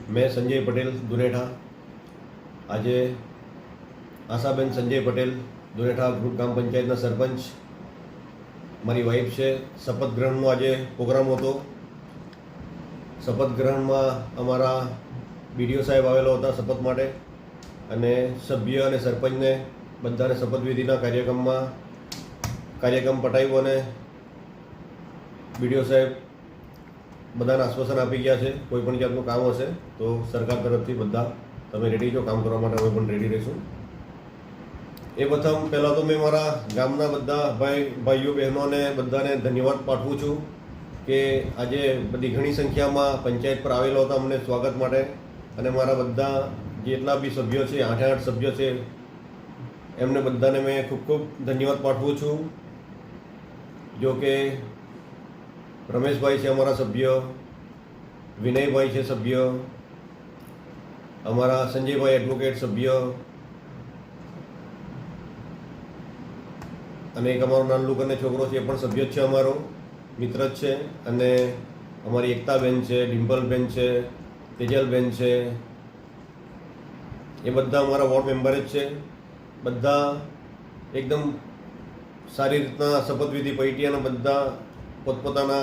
मैं संजय पटेल दुनेठा आज आशाबेन संजय पटेल दुनेठा ग्रुप ग्राम पंचायतना सरपंच मारी वाइफ है। शपथ ग्रहण आज प्रोग्राम होतो। शपथ ग्रहण में अमरा बीडीओ साहेब आवेलो होता शपथ माटे अने सभ्य अने सरपंच ने बधाने शपथविधिना कार्यक्रम पटाव्यो अने बीडीओ साहेब बधाने आश्वासन आपी गया है। कोईपण जातनुं काम हशे तो सरकार तरफथी बधा तमे रेडी छो काम करवा माटे, अमे पण रेडी रहीशुं। ए प्रथम पहला तो मैं मारा गामना बधा भाईओ बहनों ने बधाने धन्यवाद पाठवुं छुं कि आज बधी घणी संख्या में पंचायत पर आवेला हता अमने स्वागत माटे अने मारा बधा जेटला बी सभ्यो छे 8 सभ्यो छे एमने बधाने मैं खूब खूब धन्यवाद पाठवुं छुं। जो कि रमेश भाई है अमरा सभ्य, विनय भाई है सभ्य, अमरा संजय भाई एडवोकेट सभ्य अने एक अमारो नानलू कने छोकरो छे पण सभ्य छे, अमारो मित्र छे। अने अमारी एकताबेन छे, डिम्पलबेन छे, तेजलबेन छे, ये बधा अमारा वोर्ड मेम्बर ज छे। बधा एकदम सारी रीतना शपथविधि पटी अने बधा पोतपोताना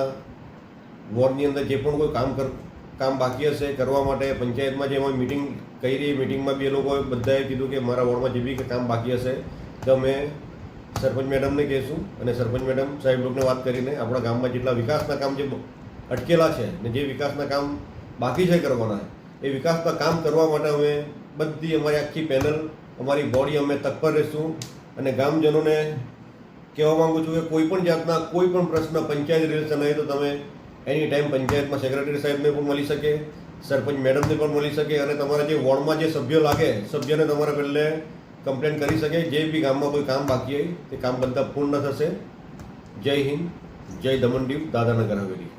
वोर्डनी अंदर जे पण कोई काम बाकी हशे करवा माटे पंचायत में जे मीटिंग करी मीटिंग में बी ए लोकोए बधाए कीधुं कि मारा वोर्ड में जे बी काम बाकी हशे तो अमे सरपंच मैडम ने कहीशुं अने सरपंच मैडम साहेब लोगने वात करीने आपणा गाममां जेटला विकासना काम जे अटकेला छे ने जे विकासना काम बाकी छे करवाना ए विकासना काम करवा माटे अमे बधी अमारी आखी पेनल अमारी बॉडी अमे तत्पर रहीशुं। अने गामजनोने कहेवा मांगु छुं कि कोईपण जातना कोईपण प्रश्न पंचायत रिलेशन है तो तमे एनी टाइम पंचायत में सेक्रेटरी साहेब ने पण मळी शके, सरपंच मैडम ने पण मळी शके अने तमारा जे वोर्ड में जे सभ्य लागे सभ्यने तमारे पहले कम्प्लेन करी सके। जे भी गाम में कोई काम बाकी है ते काम बधा पूर्ण थशे। जय हिंद, जय दमनदीप, दादानगर हवेली।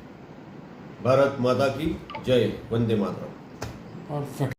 भारत माता की जय, वंदे मातरम।